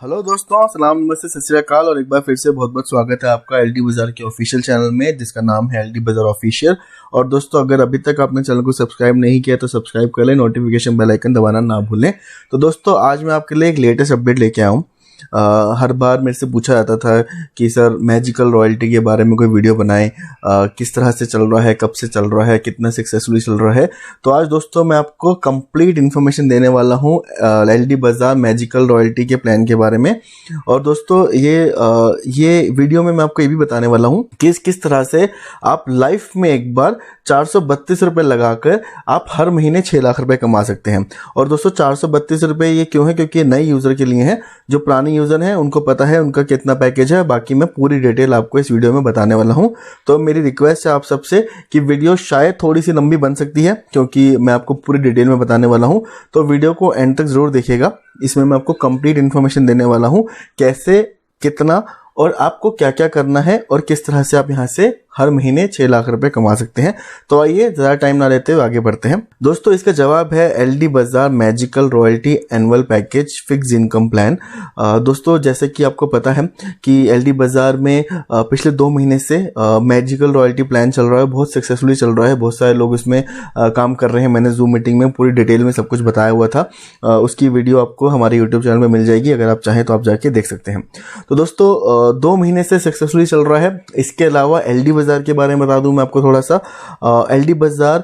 Hello दोस्तों, सलाम नमस्ते सत श्री अकाल और एक बार फिर से बहुत बहुत स्वागत है आपका एलडी बाजार के ऑफिशियल चैनल में जिसका नाम है एलडी बाजार ऑफिशियल। और दोस्तों, अगर अभी तक आपने चैनल को सब्सक्राइब नहीं किया तो सब्सक्राइब कर लें, नोटिफिकेशन बेल आइकन दबाना ना भूलें। तो दोस्तों, आज मैं आपके लिए एक लेटेस्ट अपडेट लेके आया हूँ। हर बार मेरे से पूछा जाता था कि सर मैजिकल रॉयल्टी के बारे में कोई वीडियो बनाएं, किस तरह से चल रहा है, कब से चल रहा है, कितना सक्सेसफुली चल रहा है। तो आज दोस्तों मैं आपको कंप्लीट इन्फॉर्मेशन देने वाला हूं एलडी बाजार मैजिकल रॉयल्टी के प्लान के बारे में। और दोस्तों ये वीडियो में मैं आपको ये भी बताने वाला हूं कि किस तरह से आप लाइफ में एक बार 432 रुपये लगाकर आप हर महीने 6 लाख रुपए कमा सकते हैं। और दोस्तों 432 रुपये ये क्यों है? क्योंकि ये नए यूज़र के लिए है। जो पुराने यूज़र हैं उनको पता है उनका कितना पैकेज है। बाकी मैं पूरी डिटेल आपको इस वीडियो में बताने वाला हूं। तो मेरी रिक्वेस्ट है आप सबसे कि वीडियो शायद थोड़ी सी लंबी बन सकती है क्योंकि मैं आपको पूरी डिटेल में बताने वाला हूं। तो वीडियो को एंड तक ज़रूर देखिएगा। इसमें मैं आपको कंप्लीट इन्फॉर्मेशन देने वाला हूं, कैसे, कितना और आपको क्या क्या करना है और किस तरह से आप यहाँ से हर महीने 6 लाख रुपए कमा सकते हैं। तो आइए ज़्यादा टाइम ना लेते हुए आगे बढ़ते हैं। दोस्तों, इसका जवाब है एलडी बाजार magical royalty annual package fix income plan. दोस्तों, जैसे कि आपको पता है कि एलडी बाजार में पिछले 2 महीने से मैजिकल रॉयल्टी प्लान चल रहा है, बहुत सक्सेसफुली चल रहा है। बहुत सारे लोग इसमें काम कर रहे हैं। मैंने जूम मीटिंग में पूरी डिटेल में सब कुछ बताया हुआ था। उसकी वीडियो आपको हमारे यूट्यूब चैनल में मिल जाएगी, अगर आप चाहें तो आप जाके देख सकते हैं। तो दोस्तों 2 महीने से सक्सेसफुली चल रहा है। इसके अलावा एलडी बाजार के बारे में बता दूं मैं आपको थोड़ा सा। एलडी बाजार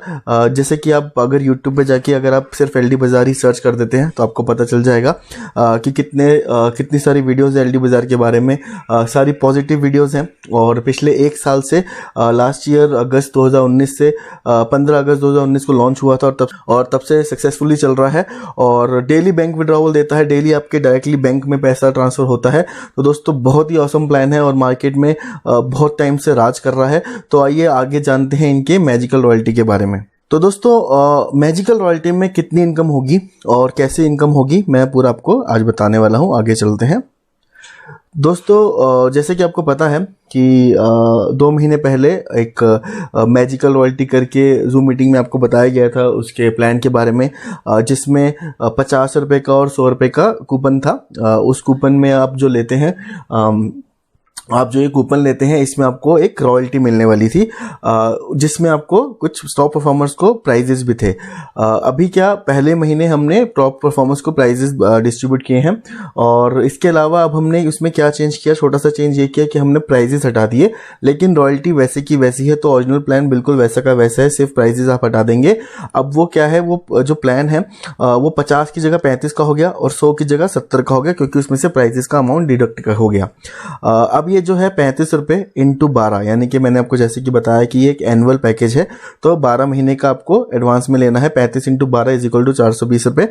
जैसे कि आप अगर यूट्यूब पे जाके अगर आप सिर्फ एलडी बाजार ही सर्च कर देते हैं तो आपको पता चल जाएगा कि कितनी सारी वीडियोस है एलडी बाजार के बारे में। सारी पॉजिटिव वीडियोस हैं और पिछले 1 साल से लास्ट ईयर अगस्त 2019 से 15 अगस्त 2019 को लॉन्च हुआ था और तब से सक्सेसफुली चल रहा है। और डेली बैंक विड्रॉवल देता है, डेली आपके डायरेक्टली बैंक में पैसा ट्रांसफर होता है। तो दोस्तों बहुत ही ऑसम प्लान है और मार्केट में बहुत टाइम से राज कर रहा है। तो आइए आगे जानते हैं इनके मैजिकल रॉयल्टी के बारे में। तो दोस्तों मैजिकल रॉयल्टी में कितनी इनकम होगी और कैसे इनकम होगी मैं पूरा आपको आज बताने वाला हूं। आगे चलते हैं। दोस्तों जैसे कि आपको पता है कि 2 महीने पहले एक मैजिकल रॉयल्टी करके जूम मीटिंग में आपको बताया गया था उसके प्लान के बारे में, जिसमें 50 रुपये का और 100 रुपये का कूपन था। उस कूपन में आप जो लेते हैं आप जो ये कूपन लेते हैं इसमें आपको एक रॉयल्टी मिलने वाली थी, जिसमें आपको कुछ टॉप परफॉर्मर्स को प्राइजेस भी थे। अभी क्या पहले महीने हमने टॉप परफॉर्मर्स को प्राइजेस डिस्ट्रीब्यूट किए हैं। और इसके अलावा अब हमने उसमें क्या चेंज किया, छोटा सा चेंज ये किया कि हमने प्राइजेस हटा दिए, लेकिन रॉयल्टी वैसे की वैसी है। तो ओरिजिनल प्लान बिल्कुल वैसा का वैसा है, सिर्फ प्राइजेस आप हटा देंगे। अब वो क्या है, वो जो प्लान है वो 50 की जगह 35 का हो गया और 100 की जगह 70 का हो गया, क्योंकि उसमें से प्राइजेस का अमाउंट डिडक्ट हो गया। अब ये जो है 35 रुपये इंटू 12, यानी कि मैंने आपको जैसे कि बताया कि ये एक एनुअल पैकेज है। तो 12 महीने का आपको एडवांस में लेना है। 35 इंटू 12 इज इक्वल टू 420 रुपये।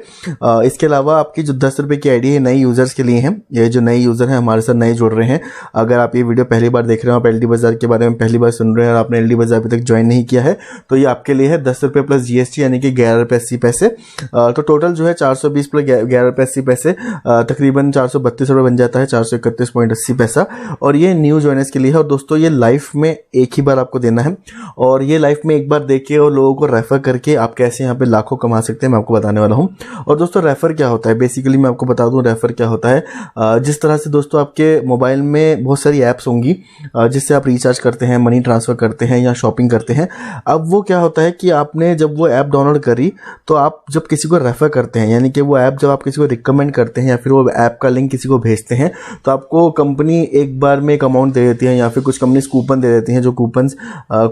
इसके अलावा आपकी जो 10 रुपये की आईडी है नई यूजर्स के लिए है। ये जो नए यूजर हैं हमारे साथ नए जुड़ रहे हैं, अगर आप ये वीडियो पहली बार देख रहे हो, आप एलडी बाजार के बारे में पहली बार सुन रहे हैं और आपने एलडी बाजार अभी तक ज्वाइन नहीं किया है, तो ये आपके लिए है 10 रुपये प्लस जीएसटी, यानी कि 11 रुपये 80 पैसे। तो टोटल जो है 420 प्लस 11 रुपये 80 पैसे तकरीबन 432 रुपये बन जाता है, 431.80 पैसा। और ये न्यू ज्वाइनर्स के लिए है। और दोस्तों ये लाइफ में एक ही बार आपको देना है और ये लाइफ में एक बार देके और लोगों को रेफर करके आप कैसे यहाँ पे लाखों कमा सकते हैं मैं आपको बताने वाला हूँ। और दोस्तों रेफर क्या होता है, बेसिकली मैं आपको बता दूं रेफर क्या होता है। जिस तरह से दोस्तों आपके मोबाइल में बहुत सारी ऐप्स होंगी जिससे आप रिचार्ज करते हैं, मनी ट्रांसफर करते हैं या शॉपिंग करते हैं। अब वो क्या होता है कि आपने जब वो ऐप डाउनलोड करी तो आप जब किसी को रेफर करते हैं, यानी कि वो ऐप जब आप किसी को रिकमेंड करते हैं या फिर वो ऐप का लिंक किसी को भेजते हैं, तो आपको कंपनी एक बार में एक अमाउंट दे देती है या फिर कुछ कंपनीज कूपन दे देती हैं। जो कूपन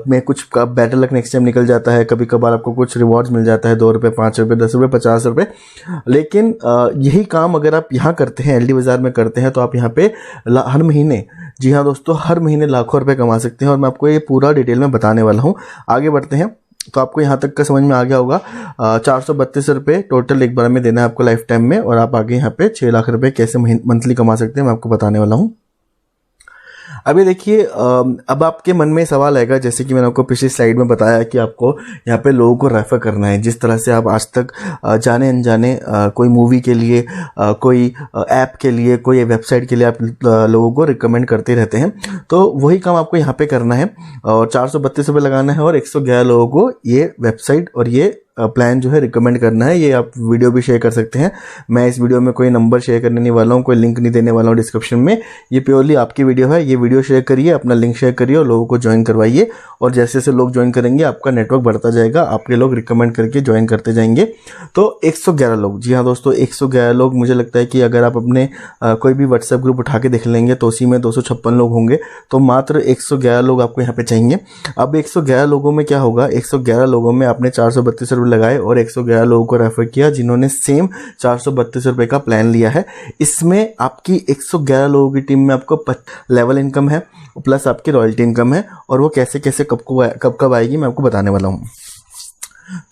में कुछ बेटर लक नेक्स्ट टाइम निकल जाता है, कभी कभार आपको कुछ रिवॉर्ड्स मिल जाता है, 2 रुपये 5 रुपये 10 रुपये 50 रुपये। लेकिन यही काम अगर आप यहाँ करते हैं, एलडी बाजार में करते हैं, तो आप यहाँ पे हर महीने, जी हाँ दोस्तों, हर महीने लाखों रुपए कमा सकते हैं। और मैं आपको ये पूरा डिटेल में बताने वाला हूँ। आगे बढ़ते हैं। तो आपको यहाँ तक का समझ में आ गया होगा। 432 रुपये टोटल एक बार में देना है आपको लाइफ टाइम में, और आप आगे यहाँ पे 6 लाख रुपए कैसे मंथली कमा सकते हैं मैं आपको बताने वाला हूँ। अभी देखिए, अब आपके मन में सवाल आएगा, जैसे कि मैंने आपको पिछली स्लाइड में बताया कि आपको यहाँ पे लोगों को रेफर करना है। जिस तरह से आप आज तक जाने अनजाने कोई मूवी के लिए, कोई ऐप के लिए, कोई वेबसाइट के लिए आप लोगों को रिकमेंड करते रहते हैं, तो वही काम आपको यहाँ पे करना है। और 432 रुपये लगाना है और 111 लोगों को ये वेबसाइट और ये प्लान जो है रिकमेंड करना है। ये आप वीडियो भी शेयर कर सकते हैं। मैं इस वीडियो में कोई नंबर शेयर करने नहीं वाला हूँ, कोई लिंक नहीं देने वाला हूँ डिस्क्रिप्शन में। ये प्योरली आपकी वीडियो है। ये वीडियो शेयर करिए, अपना लिंक शेयर करिए और लोगों को ज्वाइन करवाइए, और जैसे जैसे लोग ज्वाइन करेंगे आपका नेटवर्क बढ़ता जाएगा, आपके लोग रिकमेंड करके ज्वाइन करते जाएंगे। तो 111 लोग, जी हाँ दोस्तों 111 लोग। मुझे लगता है कि अगर आप अपने कोई भी व्हाट्सएप ग्रुप उठा के देख लेंगे तो उसी में 256 लोग होंगे, तो मात्र 111 लोग आपको यहाँ पे चाहिए। अब 111 लोगों में क्या होगा, 111 लोगों में आपने 432 रुपये लगाए और 111 लोगों को रेफर किया जिन्होंने सेम 432 रुपये का प्लान लिया है। इसमें आपकी 111 लोगों की टीम में आपको लेवल इनकम है प्लस आपकी रॉयल्टी इनकम है, और वो कैसे कैसे कब आएगी मैं आपको बताने वाला हूँ।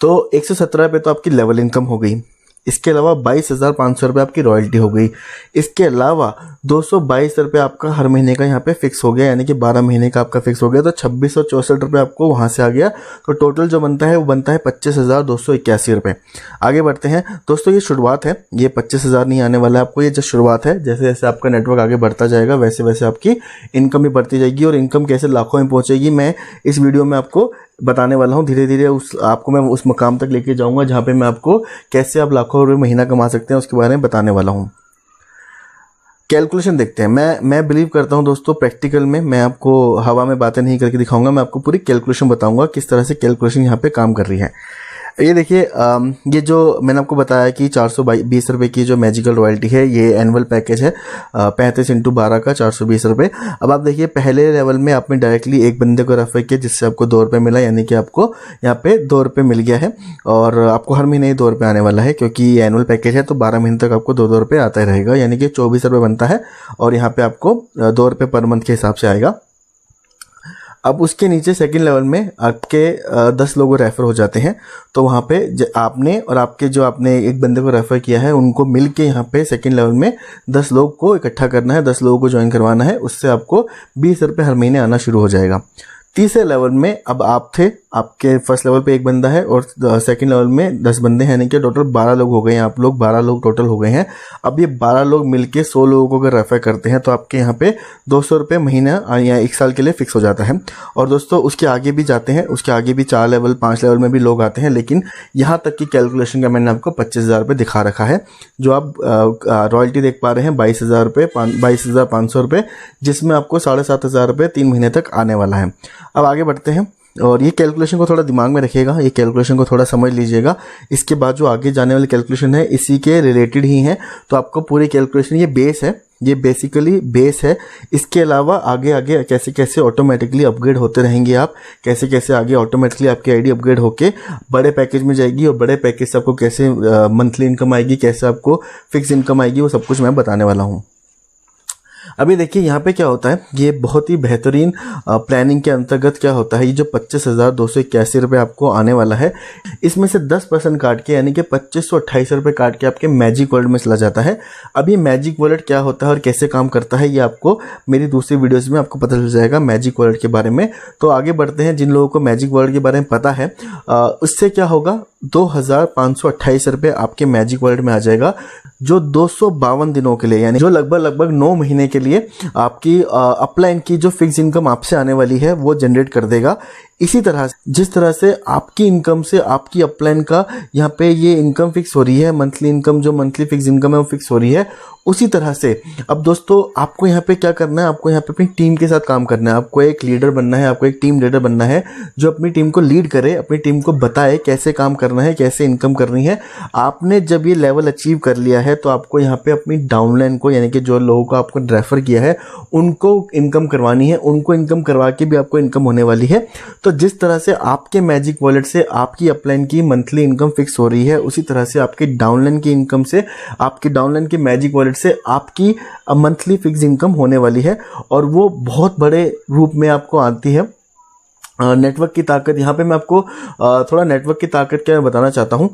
तो 117 रुपये तो आपकी लेवल इनकम हो गई, इसके अलावा 22,500 रुपये आपकी रॉयल्टी हो गई, इसके अलावा 222 रुपये आपका हर महीने का यहाँ पे फिक्स हो गया, यानी कि 12 महीने का आपका फिक्स हो गया। तो 2664 रुपये आपको वहाँ से आ गया। तो टोटल जो बनता है वो बनता है 25,281 रुपये। आगे बढ़ते हैं दोस्तों, ये शुरुआत है, ये 25,000 नहीं आने वाला है आपको, ये जस्ट शुरुआत है। जैसे जैसे आपका नेटवर्क आगे बढ़ता जाएगा वैसे वैसे आपकी इनकम भी बढ़ती जाएगी, और इनकम कैसे लाखों में पहुँचेगी मैं इस वीडियो में आपको बताने वाला हूँ। धीरे धीरे आपको मैं उस मकाम तक लेके जाऊँगा जहाँ पे मैं आपको कैसे आप लाखों रुपये महीना कमा सकते हैं उसके बारे में बताने वाला हूँ। कैलकुलेशन देखते हैं। मैं बिलीव करता हूं दोस्तों प्रैक्टिकल में, मैं आपको हवा में बातें नहीं करके दिखाऊंगा, मैं आपको पूरी कैलकुलेशन बताऊंगा किस तरह से कैलकुलेशन यहाँ पे काम कर रही है। ये देखिए, ये जो मैंने आपको बताया कि 420 रुपये की जो मैजिकल रॉयल्टी है, ये एनुअल पैकेज है 35 × 12 का 420 रुपये। अब आप देखिए पहले लेवल में आपने डायरेक्टली एक बंदे को रेफर किया जिससे आपको 2 रुपये मिला, यानी कि आपको यहाँ पे 2 रुपये मिल गया है, और आपको हर महीने 2 रुपये आने वाला है क्योंकि ये एनुअल पैकेज है। तो 12 महीने तक आपको 2 रुपये आता ही रहेगा, यानी कि 24 रुपये बनता है, और यहाँ पे आपको 2 रुपये पर मंथ के हिसाब से आएगा। अब उसके नीचे सेकंड लेवल में आपके 10 लोग रेफ़र हो जाते हैं, तो वहाँ पे आपने और आपके जो आपने एक बंदे को रेफ़र किया है उनको मिल के यहाँ पे सेकंड लेवल में 10 लोग को इकट्ठा करना है, 10 लोगों को ज्वाइन करवाना है, उससे आपको 20 रुपये हर महीने आना शुरू हो जाएगा। तीसरे लेवल में अब आप थे, आपके फर्स्ट लेवल पे एक बंदा है और सेकंड लेवल में 10 बंदे हैं, यानी कि टोटल 12 लोग हो गए हैं। आप लोग 12 लोग टोटल हो गए हैं। अब ये 12 लोग मिलके 100 लोगों को अगर रेफर करते हैं तो आपके यहाँ पे 200 रुपये महीना या 1 साल के लिए फिक्स हो जाता है। और दोस्तों उसके आगे भी जाते हैं, उसके आगे भी 4 लेवल 5 लेवल में भी लोग आते हैं, लेकिन यहाँ तक की कैलकुलेशन का मैंने आपको 25,000 रुपये दिखा रखा है। जो आप रॉयल्टी देख पा रहे हैं 22,000 रुपये, 22,500 रुपये, जिसमें आपको 7,500 रुपये 3 महीने तक आने वाला है। अब आगे बढ़ते हैं, और ये कैलकुलेशन को थोड़ा दिमाग में रखिएगा, ये कैलकुलेशन को थोड़ा समझ लीजिएगा। इसके बाद जो आगे जाने वाली कैलकुलेशन है इसी के रिलेटेड ही है, तो आपको पूरी कैलकुलेशन, ये बेस है, ये बेसिकली बेस है। इसके अलावा आगे आगे कैसे कैसे ऑटोमेटिकली अपग्रेड होते रहेंगे आप, कैसे कैसे आगे ऑटोमेटिकली आपकी आईडी अपग्रेड होके बड़े पैकेज में जाएगी, और बड़े पैकेज से आपको कैसे मंथली इनकम आएगी, कैसे आपको फिक्स इनकम आएगी, वो सब कुछ मैं बताने वाला हूँ। अभी देखिए यहाँ पे क्या होता है, ये बहुत ही बेहतरीन प्लानिंग के अंतर्गत क्या होता है, ये जो 25,281 रुपये आपको आने वाला है, इसमें से 10% काट के, यानी कि 2528 रुपये काट के आपके मैजिक वर्ल्ड में चला जाता है। अब ये मैजिक वर्ल्ड क्या होता है और कैसे काम करता है, ये आपको मेरी दूसरी वीडियोज़ में आपको पता चल जाएगा मैजिक वर्ल्ड के बारे में। तो आगे बढ़ते हैं, जिन लोगों को मैजिक वर्ल्ड के बारे में पता है उससे क्या होगा, 2,528 रुपये आपके मैजिक वर्ल्ड में आ जाएगा, जो 252 दिनों के लिए, यानी जो लगभग 9 महीने के लिए आपकी अपलाइन की जो फिक्स इनकम आपसे आने वाली है वो जनरेट कर देगा। इसी तरह जिस तरह से आपकी इनकम से आपकी अपलाइन का यहाँ पे ये इनकम फिक्स हो रही है, मंथली इनकम जो मंथली फिक्स इनकम है वो फिक्स हो रही है, उसी तरह से अब दोस्तों आपको यहाँ पे क्या करना है, आपको यहाँ पे अपनी टीम के साथ काम करना है। आपको एक लीडर बनना है, आपको एक टीम लीडर बनना है जो अपनी टीम को लीड करे, अपनी टीम को बताए कैसे काम करना है, कैसे इनकम करनी है। आपने जब ये लेवल अचीव कर लिया है तो आपको यहाँ पे अपनी डाउनलाइन को, यानी कि जो लोगों को आपको रेफर किया है उनको इनकम करवानी है, उनको इनकम करवा के भी आपको इनकम होने वाली है। तो जिस तरह से आपके मैजिक वॉलेट से आपकी अपलाइन की मंथली इनकम फिक्स हो रही है, उसी तरह से आपकी डाउनलाइन की इनकम से, आपकी डाउनलाइन के मैजिक वॉलेट से आपकी मंथली फिक्स इनकम होने वाली है, और वो बहुत बड़े रूप में आपको आती है। नेटवर्क की ताकत, यहाँ पे मैं आपको थोड़ा नेटवर्क की ताकत क्या बताना चाहता हूँ।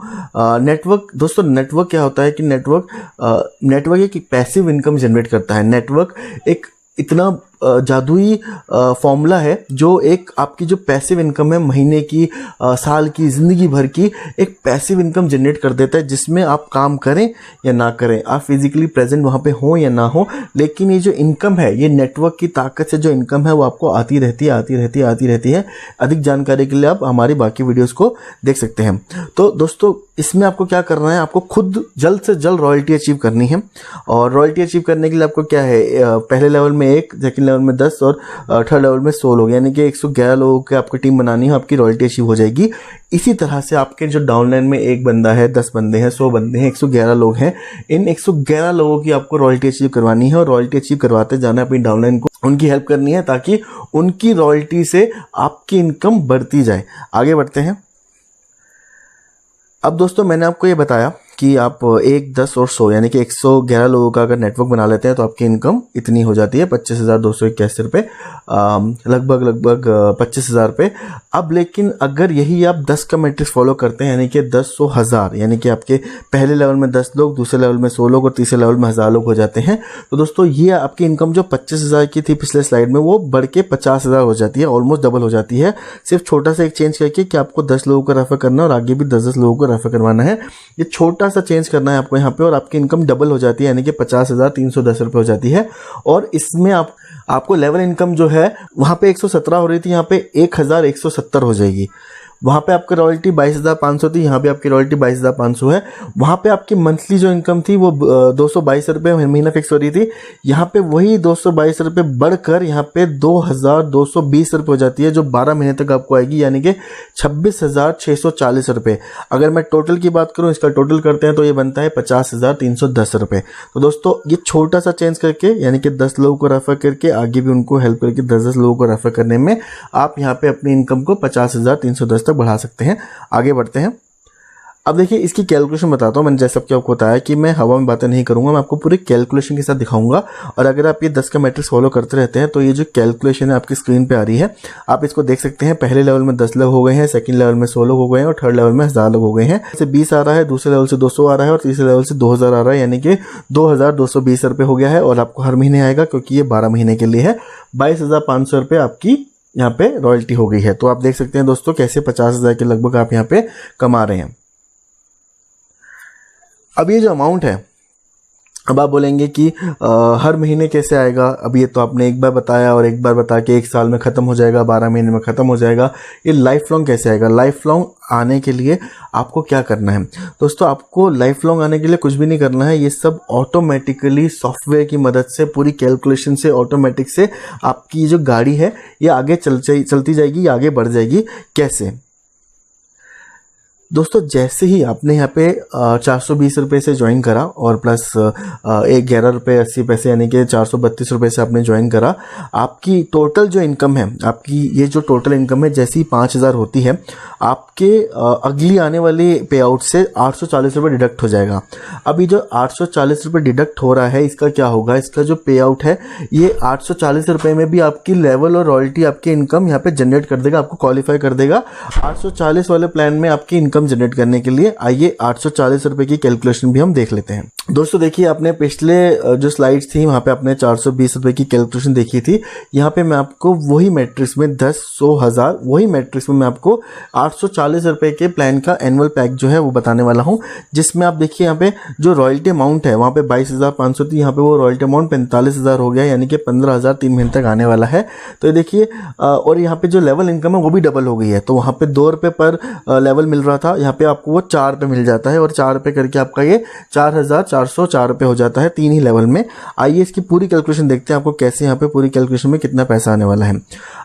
नेटवर्क दोस्तों, नेटवर्क क्या होता है कि नेटवर्क एक पैसिव इनकम जनरेट करता है। नेटवर्क एक इतना जादुई फॉर्मूला है जो एक आपकी जो पैसिव इनकम है महीने की, साल की, ज़िंदगी भर की एक पैसिव इनकम जनरेट कर देता है, जिसमें आप काम करें या ना करें, आप फिजिकली प्रेजेंट वहाँ पे हो या ना हो, लेकिन ये जो इनकम है, ये नेटवर्क की ताकत से जो इनकम है वो आपको आती रहती है। अधिक जानकारी के लिए आप हमारी बाकी वीडियोस को देख सकते हैं। तो दोस्तों इसमें आपको क्या करना है, आपको खुद जल्द से जल्द रॉयल्टी अचीव करनी है। और रॉयल्टी अचीव करने के लिए आपको क्या है, पहले लेवल में 1, सेकंड लेवल में 10 और थर्ड लेवल में 100 लोग, यानी कि 111 लोगों की आपको टीम बनानी है, आपकी रॉयल्टी अचीव हो जाएगी। इसी तरह से आपके जो डाउनलाइन में 1 बंदा है, 10 बंदे हैं, 100 बंदे हैं, 111 लोग हैं, इन 111 लोगों की आपको रॉयल्टी अचीव करवानी है। और रॉयल्टी अचीव करवाते जाना है अपनी डाउनलाइन को, उनकी हेल्प करनी है ताकि उनकी रॉयल्टी से आपकी इनकम बढ़ती जाए। आगे बढ़ते हैं। अब दोस्तों मैंने आपको ये बताया कि आप 1, 10 और 100 यानी कि 111 लोगों का अगर नेटवर्क बना लेते हैं तो आपकी इनकम इतनी हो जाती है 25,281 रुपये, लगभग 25,000 रुपये। अब लेकिन अगर यही आप 10 का मैट्रिक्स फॉलो करते हैं, यानी कि 10, 100, 1000, यानी कि आपके पहले लेवल में 10 लोग, दूसरे लेवल में 100 लोग और तीसरे लेवल में 1000 लोग हो जाते हैं, तो दोस्तों ये आपकी इनकम जो 25,000 की थी पिछले स्लाइड में, वो बढ़ के 50,000 हो जाती है, ऑलमोस्ट डबल हो जाती है। सिर्फ छोटा सा एक चेंज करके कि आपको 10 लोगों को रेफर करना और आगे भी 10-10 लोगों को रेफर करवाना है, ये छोटा सा चेंज करना है आपको यहाँ पे, और आपकी इनकम डबल हो जाती है, यानी कि 50,310 रुपये हो जाती है। और इसमें आपको लेवल इनकम जो है वहाँ पे 117 हो रही थी, यहाँ पे 1170 हो जाएगी। वहाँ पे आपकी रॉयल्टी 22,500 थी, यहाँ पे आपकी रॉयल्टी 22,500 है। वहाँ पे आपकी मंथली जो इनकम थी वो 222 रुपये महीना फिक्स हो रही थी, यहाँ पे वही 222 रुपये बढ़कर यहाँ पे 2,220 रुपये हो जाती है, जो 12 महीने तक आपको आएगी, यानी कि 26,640 रुपये। अगर मैं टोटल की बात करूँ, इसका टोटल करते हैं तो ये बनता है 50,310 रुपये। तो दोस्तों ये छोटा सा चेंज करके, यानी कि 10 लोगों को रेफर करके, आगे भी उनको हेल्प करके 10-10 लोगों को रेफर करने में आप यहाँ पे अपनी इनकम को 50,310 तक बढ़ा सकते हैं। आगे बढ़ते हैं। अब देखिए इसकी कैलकुलेशन बताता हूँ। मैंने जैसा कि आपको बताया कि मैं हवा में बातें नहीं करूंगा, मैं आपको पूरी कैलकुलेशन के साथ दिखाऊंगा। और अगर आप ये 10 का मैट्रिक्स फॉलो करते रहते हैं तो ये जो कैलकुलेशन है आपकी स्क्रीन पे आ रही है, आप इसको देख सकते हैं। पहले लेवल में 10 लोग हो गए हैं, सेकंड लेवल में 100 लोग हो गए हैं और थर्ड लेवल में 1000 लोग हो गए हैं। से 20 आ रहा है, दूसरे लेवल से 200 आ रहा है और तीसरे लेवल से 2000 आ रहा है, यानी कि 2,220 रुपये हो गया है। और आपको हर महीने आएगा क्योंकि ये 12 महीने के लिए है। 22,500 रुपये आपकी यहाँ पे रॉयल्टी हो गई है। तो आप देख सकते हैं दोस्तों कैसे 50,000 के लगभग आप यहाँ पे कमा रहे हैं। अब ये जो अमाउंट है, अब आप बोलेंगे कि हर महीने कैसे आएगा। अब ये तो आपने एक बार बताया और एक बार बता के 1 साल में ख़त्म हो जाएगा, 12 महीने में ख़त्म हो जाएगा। ये लाइफ लॉन्ग कैसे आएगा? लाइफ लॉन्ग आने के लिए आपको क्या करना है दोस्तों? आपको लाइफ लॉन्ग आने के लिए कुछ भी नहीं करना है। ये सब ऑटोमेटिकली सॉफ्टवेयर की मदद से, पूरी कैलकुलेशन से, ऑटोमेटिक से आपकी जो गाड़ी है ये आगे चलती जाएगी, ये आगे बढ़ जाएगी। कैसे दोस्तों? जैसे ही आपने यहाँ पे 420 रुपये से ज्वाइन करा और प्लस 11 रुपये 80 पैसे यानी कि 432 रुपये से आपने ज्वाइन करा, आपकी टोटल जो इनकम है, आपकी ये जो टोटल इनकम है जैसी 5,000 होती है, आपके अगली आने वाली पे आउट से 840 रुपये डिडक्ट हो जाएगा। अभी जो 840 रुपये डिडक्ट हो रहा है, इसका क्या होगा? इसका जो पे आउट है ये 840 रुपये में भी आपकी लेवल और रॉयल्टी, आपकी इनकम यहाँ पे जनरेट कर देगा, आपको क्वालिफाई कर देगा। 840 वाले प्लान में आपकी इनकम जनरेट करने के लिए आइए 840 रुपए की कैलकुलेशन भी हम देख लेते हैं। दोस्तों देखिए, आपने पिछले जो स्लाइड्स थी वहां पे आपने 420 रुपए की कैलकुलेशन देखी थी। यहाँ पे मैं आपको वही मैट्रिक्स में 10, 100, 1000 वही मैट्रिक्स में मैं आपको 840 रुपए के प्लान का एनुअल पैक जो है वो बताने वाला हूँ, जिसमें आप देखिए यहाँ पे जो रॉयल्टी अमाउंट है वहाँ पे 22,500 थी, यहाँ पे वो रॉयल्टी अमाउंट 45,000 हो गया, यानी कि 15,000 3 महीने तक आने वाला है। तो ये देखिए, और यहाँ पे जो लेवल इनकम है वो भी डबल हो गई है। तो वहाँ पे 2 रुपये पर लेवल मिल रहा था, यहाँ पे आपको वो 4 रुपये मिल जाता है और 4 रुपये करके आपका ये 4,404 रुपये हो जाता है 3 ही लेवल में। आइए इसकी पूरी कैलकुलेशन देखते हैं आपको कैसे यहाँ पे पूरी कैलकुलेशन में कितना पैसा आने वाला है।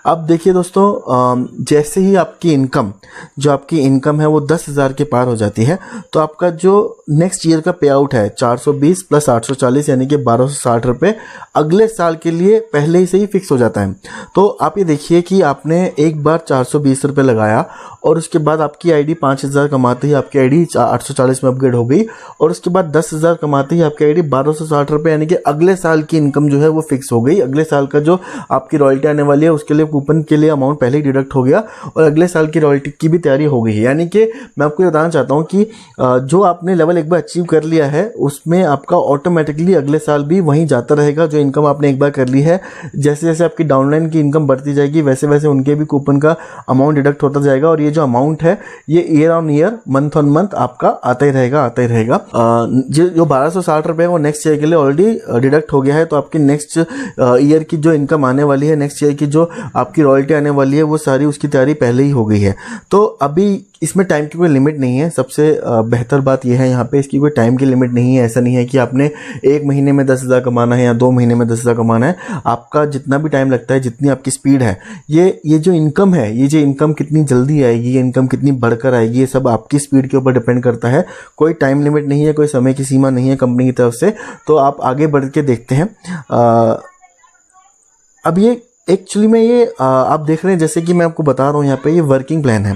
अब देखिए दोस्तों, जैसे ही आपकी इनकम जो आपकी इनकम है वो 10,000 के पार हो जाती है, तो आपका जो नेक्स्ट ईयर का पे आउट है 420 प्लस 840 यानी कि 1,260 रुपये अगले साल के लिए पहले ही से ही फिक्स हो जाता है। तो आप ये देखिए कि आपने एक बार 420 रुपये लगाया और उसके बाद आपकी आईडी 5,000 कमाते ही आपकी आईडी 840 में अपग्रेड हो गई, और उसके बाद 10,000 कमाते ही आपकी आईडी 1260 रुपये, यानी कि अगले साल की इनकम जो है वो फिक्स हो गई। अगले साल का जो आपकी रॉयल्टी आने वाली है उसके लिए कूपन के लिए अमाउंट पहले ही डिडक्ट हो गया और अगले साल की रॉयल्टी की भी तैयारी हो गई है। यानी कि मैं आपको ये बताना चाहता हूँ कि जो आपने लेवल एक बार अचीव कर लिया है उसमें आपका ऑटोमेटिकली अगले साल भी वहीं जाता रहेगा। जो इनकम आपने एक बार कर ली है, जैसे जैसे आपकी डाउनलाइन की इनकम बढ़ती जाएगी वैसे वैसे उनके भी कूपन का अमाउंट डिडक्ट होता जाएगा, और ये जो अमाउंट है ये year on year, month on month आपका आता ही रहेगा। जो 1260 रुपये वो नेक्स्ट ईयर के लिए ऑलरेडी डिडक्ट हो गया है, तो आपकी नेक्स्ट ईयर की जो इनकम आने वाली है, नेक्स्ट ईयर की जो आपकी रॉयल्टी आने वाली है वो सारी उसकी तैयारी पहले ही हो गई है। तो अभी इसमें टाइम की कोई लिमिट नहीं है। सबसे बेहतर बात यह है यहाँ पे, इसकी कोई टाइम की लिमिट नहीं है। ऐसा नहीं है कि आपने 1 महीने में 10,000 कमाना है या 2 महीने में 10,000 कमाना है। आपका जितना भी टाइम लगता है, जितनी आपकी स्पीड है, ये जो इनकम है, ये जो इनकम कितनी जल्दी आएगी, ये इनकम कितनी बढ़कर आएगी, ये सब आपकी स्पीड के ऊपर डिपेंड करता है। कोई टाइम लिमिट नहीं है, कोई समय की सीमा नहीं है कंपनी की तरफ से। तो आप आगे बढ़ के देखते हैं। अब ये एक्चुअली में ये आप देख रहे हैं, जैसे कि मैं आपको बता रहा हूँ यहाँ पे ये वर्किंग प्लान है।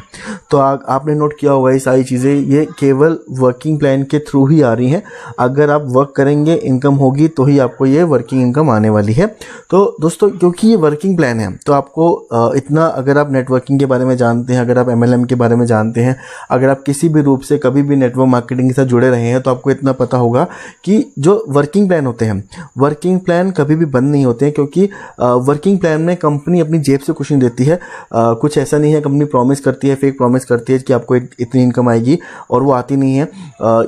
तो आपने नोट किया होगा ये सारी चीज़ें, ये केवल वर्किंग प्लान के थ्रू ही आ रही हैं। अगर आप वर्क करेंगे, इनकम होगी तो ही आपको ये वर्किंग इनकम आने वाली है। तो दोस्तों, क्योंकि ये वर्किंग प्लान है तो आपको इतना, अगर आप नेटवर्किंग के बारे में जानते हैं, अगर आप MLM के बारे में जानते हैं, अगर आप किसी भी रूप से कभी भी नेटवर्क मार्केटिंग के साथ जुड़े रहे हैं, तो आपको इतना पता होगा कि जो वर्किंग प्लान होते हैं, वर्किंग प्लान कभी भी बंद नहीं होते हैं। क्योंकि वर्किंग प्लान में कंपनी अपनी जेब से कुछ नहीं देती है। कुछ ऐसा नहीं है कंपनी प्रॉमिस करती है, फेक प्रॉमिस करती है कि आपको इतनी इनकम आएगी और वो आती नहीं है।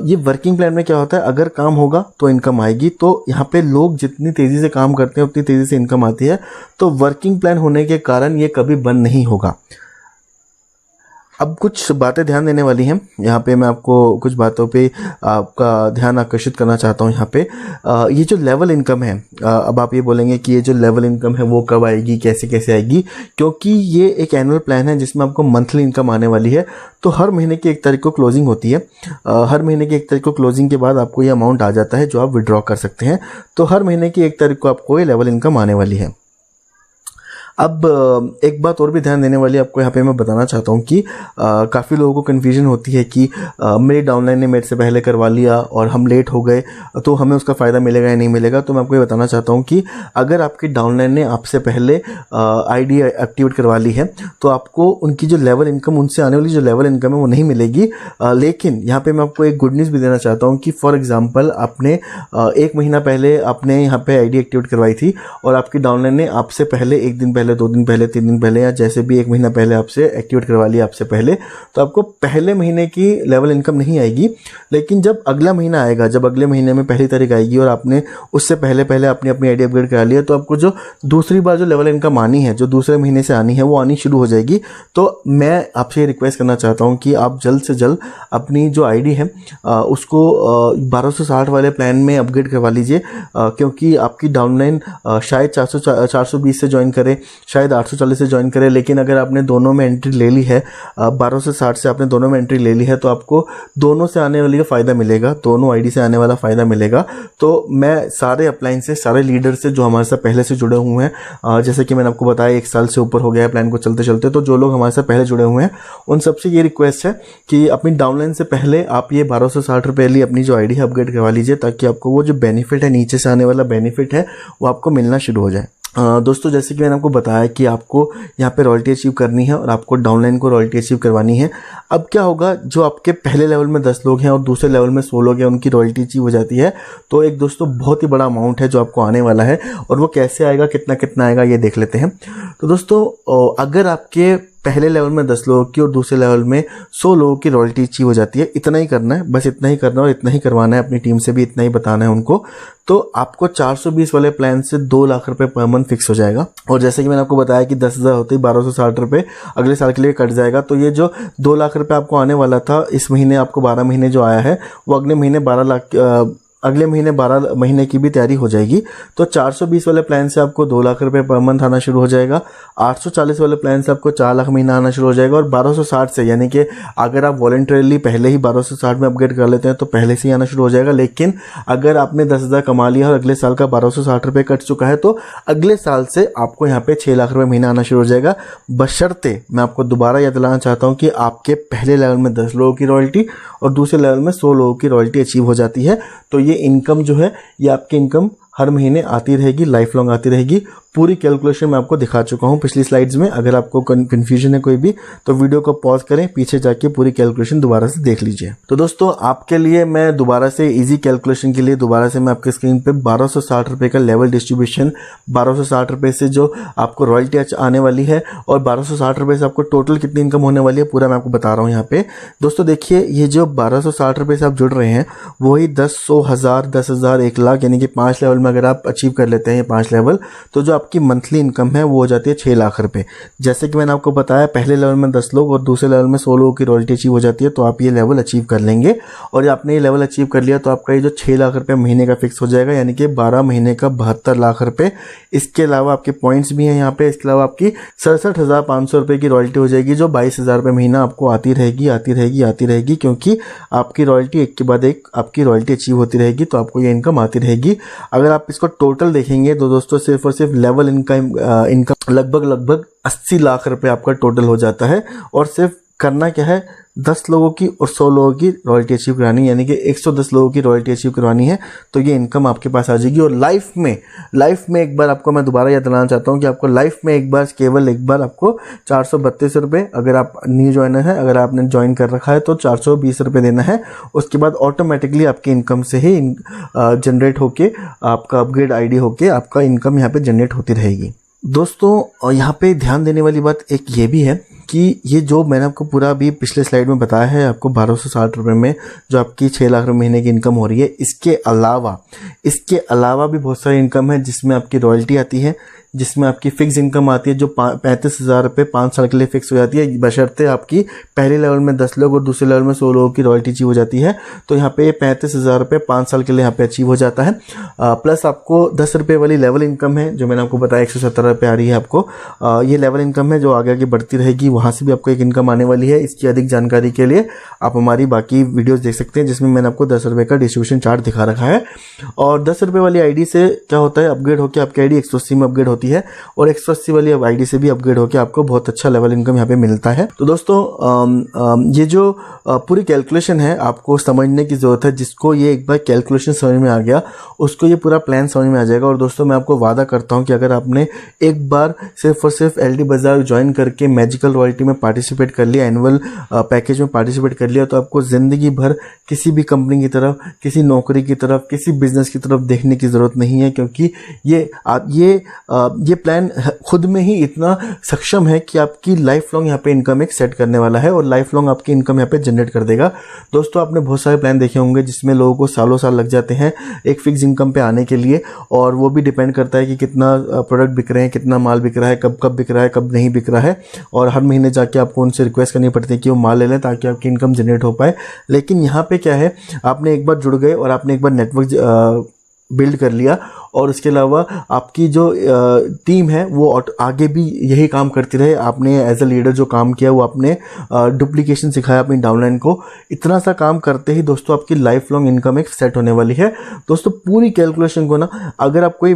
ये वर्किंग प्लान में क्या होता है, अगर काम होगा तो इनकम आएगी। तो यहाँ पे लोग जितनी तेज़ी से काम करते हैं उतनी तेज़ी से इनकम आती है। तो वर्किंग प्लान होने के कारण ये कभी बंद नहीं होगा। अब कुछ बातें ध्यान देने वाली हैं यहाँ पे, मैं आपको कुछ बातों पे आपका ध्यान आकर्षित करना चाहता हूँ। यहाँ पे ये जो लेवल इनकम है, अब आप ये बोलेंगे कि ये जो लेवल इनकम है वो कब आएगी, कैसे कैसे आएगी, क्योंकि ये एक एनुअल प्लान है जिसमें आपको मंथली इनकम आने वाली है। तो हर महीने की 1 तारीख को क्लोजिंग होती है। हर महीने की 1 तारीख को क्लोजिंग के बाद आपको ये अमाउंट आ जाता है जो आप विड्रॉ कर सकते हैं। तो हर महीने की 1 तारीख को आपको ये लेवल इनकम आने वाली है। अब एक बात और भी ध्यान देने वाली आपको यहाँ पे मैं बताना चाहता हूँ कि काफ़ी लोगों को कन्फ्यूजन होती है कि मेरी डाउनलाइन ने मेरे से पहले करवा लिया और हम लेट हो गए तो हमें उसका फ़ायदा मिलेगा या नहीं मिलेगा। तो मैं आपको ये बताना चाहता हूँ कि अगर आपकी डाउनलाइन ने आपसे पहले आईडी एक्टिवेट करवा ली है तो आपको उनकी जो लेवल इनकम, उनसे आने वाली जो लेवल इनकम है वो नहीं मिलेगी। लेकिन यहाँ पर मैं आपको एक गुड न्यूज़ भी देना चाहता हूँ कि फॉर एग्ज़ाम्पल आपने 1 महीना पहले आपने यहाँ पर आईडी एक्टिवेट करवाई थी और आपकी डाउनलाइन ने आपसे पहले 1 दिन पहले, 2 दिन पहले, 3 दिन पहले या जैसे भी 1 महीना पहले आपसे एक्टिवेट करवा लिया आपसे पहले, तो आपको पहले महीने की लेवल इनकम नहीं आएगी। लेकिन जब अगला महीना आएगा, जब अगले महीने में पहली तारीख आएगी और आपने उससे पहले पहले अपनी आईडी अपग्रेड करा लिया, तो आपको जो दूसरी बार जो लेवल इनकम आनी है, जो दूसरे महीने से आनी है, वो आनी शुरू हो जाएगी। तो मैं आपसे रिक्वेस्ट करना चाहता हूँ कि आप जल्द से जल्द अपनी जो आईडी है उसको 1260 वाले प्लान में अपग्रेड करवा लीजिए, क्योंकि आपकी डाउनलाइन शायद 420 से ज्वाइन करे, शायद 840 से ज्वाइन करें। लेकिन अगर आपने दोनों में एंट्री ले ली है, 1260 से आपने दोनों में एंट्री ले ली है, तो आपको दोनों से आने वाली का फ़ायदा मिलेगा, दोनों आईडी से आने वाला फ़ायदा मिलेगा। तो मैं सारे अपलाइन से, सारे लीडर से जो हमारे साथ पहले से जुड़े हुए हैं, जैसे कि मैंने आपको बताया 1 साल से ऊपर हो गया है प्लान को चलते चलते, तो जो लोग हमारे साथ पहले जुड़े हुए हैं उन सबसे ये रिक्वेस्ट है कि अपनी डाउनलाइन से पहले आप ये 1260 रुपये वाली अपनी जो आईडी है अपग्रेड करवा लीजिए, ताकि आपको वो जो बेनिफिट है, नीचे से आने वाला बेनिफिट है, वो आपको मिलना शुरू हो जाए। दोस्तों, जैसे कि मैंने आपको बताया कि आपको यहाँ पे रॉयल्टी अचीव करनी है और आपको डाउनलाइन को रॉयल्टी अचीव करवानी है। अब क्या होगा, जो आपके पहले लेवल में 10 लोग हैं और दूसरे लेवल में 100 लोग हैं, उनकी रॉयल्टी अचीव हो जाती है। तो एक दोस्तों बहुत ही बड़ा अमाउंट है जो आपको आने वाला है, और वो कैसे आएगा, कितना कितना आएगा, ये देख लेते हैं। तो दोस्तों, अगर आपके पहले लेवल में 10 लोगों की और दूसरे लेवल में 100 लोगों की रॉयल्टी अचीव हो जाती है, इतना ही करना है, बस इतना ही करना और इतना ही करवाना है, अपनी टीम से भी इतना ही बताना है उनको। तो आपको 420 वाले प्लान से 2 लाख रुपए पर मंथ फिक्स हो जाएगा। और जैसे कि मैंने आपको बताया कि 10,000 होते ही 1260 रुपये अगले साल के लिए कट जाएगा। तो ये जो 2 लाख रुपये आपको आने वाला था, इस महीने आपको 12 महीने जो आया है, वो अगले महीने 12 लाख अगले महीने 12 महीने की भी तैयारी हो जाएगी। तो 420 वाले प्लान से आपको 2 लाख रुपए पर मंथ आना शुरू हो जाएगा। 840 वाले प्लान से आपको 4 लाख महीना आना शुरू हो जाएगा। और 1260 से, यानी कि अगर आप वॉलंटरली पहले ही 1260 में अपग्रेड कर लेते हैं तो पहले से ही आना शुरू हो जाएगा। लेकिन अगर आपने 10,000 कमा लिया और अगले साल का 1260 रुपये कट चुका है तो अगले साल से आपको यहाँ पे 6 लाख रुपये महीना आना शुरू हो जाएगा। बशर्ते मैं आपको दोबारा याद दिलाना चाहता हूँ कि आपके पहले लेवल में 10 लोगों की रॉयल्टी और दूसरे लेवल में 100 लोगों की रॉयल्टी अचीव हो जाती है। तो ये इनकम जो है, ये आपकी इनकम हर महीने आती रहेगी, लाइफ लॉन्ग आती रहेगी। पूरी कैलकुलेशन मैं आपको दिखा चुका हूं पिछली स्लाइड्स में। अगर आपको कंफ्यूजन है कोई भी तो वीडियो को पॉज करें, पीछे जाके पूरी कैलकुलेशन दोबारा से देख लीजिए। तो दोस्तों आपके लिए मैं दोबारा से इजी कैलकुलेशन के लिए दोबारा से मैं आपके स्क्रीन पे 1260 रुपये का लेवल डिस्ट्रीब्यूशन, 1260 रुपये से जो आपको रॉयल्टी आने वाली है और 1260 रुपये से आपको टोटल कितनी इनकम होने वाली है पूरा मैं आपको बता रहा हूँ यहाँ पे। दोस्तों देखिए, ये जो 1260 रुपये से आप जुड़ रहे हैं वही 10, 100, 1000, 10,000, 1 लाख, यानी कि 5 लेवल में अगर आप अचीव कर लेते हैं ये 5 लेवल, तो जो आपकी मंथली इनकम है वो हो जाती है 6 लाख रुपए। जैसे कि मैंने आपको बताया, पहले लेवल में 10 लोग और दूसरे लेवल में 100 लोगों की रॉयल्टी अचीव हो जाती है। तो आप ये लेवल अचीव कर लेंगे और आपने ये लेवल अचीव कर लिया तो आपका ये जो 6 लाख रुपए महीने का फिक्स हो जाएगा, यानी कि 12 महीने का 72 लाख रुपए। इसके अलावा आपके पॉइंट्स भी हैं यहाँ पे। इसके अलावा आपकी 67,500 रुपए की रॉयल्टी हो जाएगी, जो 22,000 रुपये महीना आपको आती रहेगी, क्योंकि आपकी रॉयल्टी एक के बाद एक आपकी रॉयल्टी अचीव होती रहेगी तो आपको ये इनकम आती रहेगी। अगर आप इसको टोटल देखेंगे तो दोस्तों सिर्फ और सिर्फ लेवल इनकम लगभग 80 लाख रुपए आपका टोटल हो जाता है। और सिर्फ करना क्या है, 10 लोगों की और 100 लोगों की रॉयल्टी अचीव करानी, यानी कि 110 लोगों की रॉयल्टी अचीव करवानी है तो ये इनकम आपके पास आ जाएगी। और लाइफ में एक बार आपको मैं दोबारा याद दिलाना चाहता हूँ कि आपको लाइफ में केवल एक बार आपको 432 रुपये, अगर आप न्यू ज्वाइनर है, अगर आपने ज्वाइन कर रखा है तो 420 रुपये देना है। उसके बाद ऑटोमेटिकली आपकी इनकम से ही जनरेट होके आपका अपग्रेड आईडी होके आपका इनकम यहाँ पे जनरेट होती रहेगी। दोस्तों यहाँ पे ध्यान देने वाली बात एक ये भी है कि ये जो मैंने आपको पूरा अभी पिछले स्लाइड में बताया है, आपको 1260 रुपये में जो आपकी 6 लाख रुपये महीने की इनकम हो रही है, इसके अलावा भी बहुत सारी इनकम है जिसमें आपकी रॉयल्टी आती है, जिसमें आपकी फिक्स इनकम आती है जो 35,000 रुपये 5 साल के लिए फिक्स हो जाती है, बशर्ते आपकी पहले लेवल में 10 लोग और दूसरे लेवल में 100 लोगों की रॉयल्टी अचीव हो जाती है। तो यहाँ पे 35,000 रुपये 5 साल के लिए यहाँ पे अचीव हो जाता है। प्लस आपको 10 रुपये वाली लेवल इनकम है जो मैंने आपको बताया 117 रुपये आ रही है आपको। ये लेवल इनकम है जो आगे आगे बढ़ती रहेगी, वहाँ से भी आपको एक इनकम आने वाली है। इसकी अधिक जानकारी के लिए आप हमारी बाकी वीडियोज़ देख सकते हैं जिसमें मैंने आपको 10 रुपये का डिस्ट्रीब्यूशन चार्ट दिखा रखा है। और 10 रुपये वाली आईडी से क्या होता है, अपग्रेड होकर आपकी आईडी 180 में अपग्रेड होती है और 180 वाली आईडी से भी अपग्रेड होकर आपको बहुत अच्छा लेवल इनकम यहाँ पे मिलता है। तो दोस्तों ये जो पूरी कैलकुलेशन है आपको समझने की ज़रूरत है। जिसको ये एक बार कैलकुलेशन समझ में आ गया उसको ये पूरा प्लान समझ में आ जाएगा। और दोस्तों मैं आपको वादा करता हूँ कि अगर आपने एक बार सिर्फ और सिर्फ LD बाजार ज्वाइन करके मैजिकल रॉयल्टी में पार्टिसिपेट कर लिया, एनुअल पैकेज में पार्टिसिपेट कर लिया, तो आपको ज़िंदगी भर किसी भी कंपनी की तरफ, किसी नौकरी की तरफ, किसी बिजनेस की तरफ देखने की ज़रूरत नहीं है, क्योंकि ये प्लान खुद में ही इतना सक्षम है कि आपकी लाइफ लॉन्ग यहाँ पे इनकम एक सेट करने वाला है और लाइफ लॉन्ग आपकी इनकम यहाँ पे जनरेट कर देगा। दोस्तों आपने बहुत सारे प्लान देखे होंगे जिसमें लोगों को सालों साल लग जाते हैं एक फिक्स इनकम पे आने के लिए, और वो भी डिपेंड करता है कि कितना प्रोडक्ट बिक रहे हैं, कितना माल बिक रहा है, कब बिक रहा है, कब नहीं बिक रहा है, और हर महीने जाके आपको उनसे रिक्वेस्ट करनी पड़ती है कि वो माल ले लें ताकि आपकी इनकम जनरेट हो पाए। लेकिन यहाँ पे क्या है, आपने एक बार जुड़ गए और आपने एक बार नेटवर्क बिल्ड कर लिया और उसके अलावा आपकी जो टीम है वो आगे भी यही काम करती रहे। आपने एज अ लीडर जो काम किया वो आपने डुप्लीकेशन सिखाया अपनी डाउनलाइन को, इतना सा काम करते ही दोस्तों आपकी लाइफ लॉन्ग इनकम एक सेट होने वाली है। दोस्तों पूरी कैलकुलेशन को ना, अगर आपको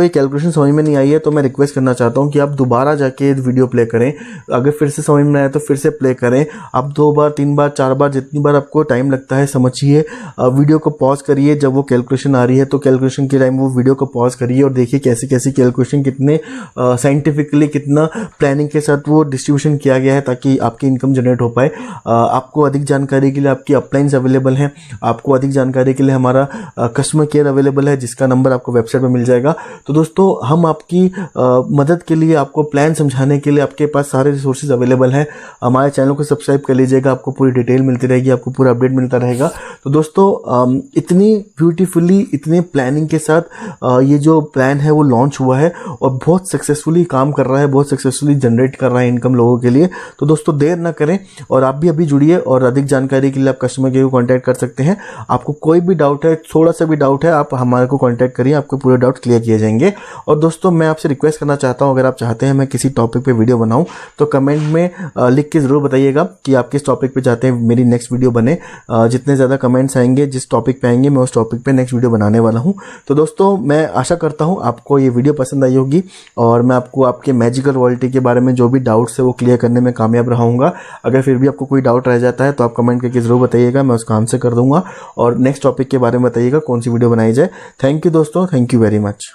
ये कैलकुलेशन समझ में नहीं आई है तो मैं रिक्वेस्ट करना चाहता हूँ कि आप दोबारा जाके वीडियो प्ले करें। अगर फिर से समझ में आए तो फिर से प्ले करें। आप 2 बार 3 बार 4 बार जितनी बार आपको टाइम लगता है समझिए, वीडियो को पॉज करिए। जब वो कैलकुलेशन आ रही है तो कैलकुलेशन के टाइम वो वीडियो को पॉज करिए और देखिए कैसी कैसी कैलकुलेशन, कितने साइंटिफिकली, कितना प्लानिंग के साथ वो डिस्ट्रीब्यूशन किया गया है ताकि आपकी इनकम जनरेट हो पाए। आपको अधिक जानकारी के लिए आपकी अपलाइंस अवेलेबल हैं, आपको अधिक जानकारी के लिए हमारा कस्टमर केयर अवेलेबल है जिसका नंबर आपको वेबसाइट पर मिल जाएगा। तो दोस्तों हम आपकी मदद के लिए, आपको प्लान समझाने के लिए आपके पास सारे रिसोर्सेज अवेलेबल हैं। हमारे चैनल को सब्सक्राइब कर लीजिएगा, आपको पूरी डिटेल मिलती रहेगी, आपको पूरा अपडेट मिलता रहेगा। तो दोस्तों इतनी ब्यूटीफुली, इतने प्लानिंग के साथ ये जो प्लान है वो लॉन्च हुआ है और बहुत सक्सेसफुली काम कर रहा है, बहुत सक्सेसफुली जनरेट कर रहा है इनकम लोगों के लिए। तो दोस्तों देर ना करें और आप भी अभी जुड़िए और अधिक जानकारी के लिए आप कस्टमर केयर को कॉन्टैक्ट कर सकते हैं। आपको कोई भी डाउट है, थोड़ा सा भी डाउट है, आप हमारे को कॉन्टैक्ट करिए, आपको पूरे डाउट क्लियर किए जाएंगे। और दोस्तों मैं आपसे रिक्वेस्ट करना चाहता हूं, अगर आप चाहते हैं मैं किसी टॉपिक पे वीडियो बनाऊं तो कमेंट में लिख के ज़रूर बताइएगा कि आप किस टॉपिक पे चाहते हैं मेरी नेक्स्ट वीडियो बने। जितने ज़्यादा कमेंट्स आएंगे, जिस टॉपिक पे आएंगे, मैं उस टॉपिक पे नेक्स्ट वीडियो बनाने वाला हूं। तो दोस्तों मैं आशा करता हूं आपको ये वीडियो पसंद आई होगी और मैं आपको आपके मैजिकल रॉयल्टी के बारे में जो भी डाउट्स है वो क्लियर करने में कामयाब रहूँगा। अगर फिर भी आपको कोई डाउट रह जाता है तो आप कमेंट करके ज़रूर बताइएगा, मैं उसका आंसर कर दूंगा। और नेक्स्ट टॉपिक के बारे में बताइएगा कौन सी वीडियो बनाई जाए। थैंक यू दोस्तों, थैंक यू वेरी मच।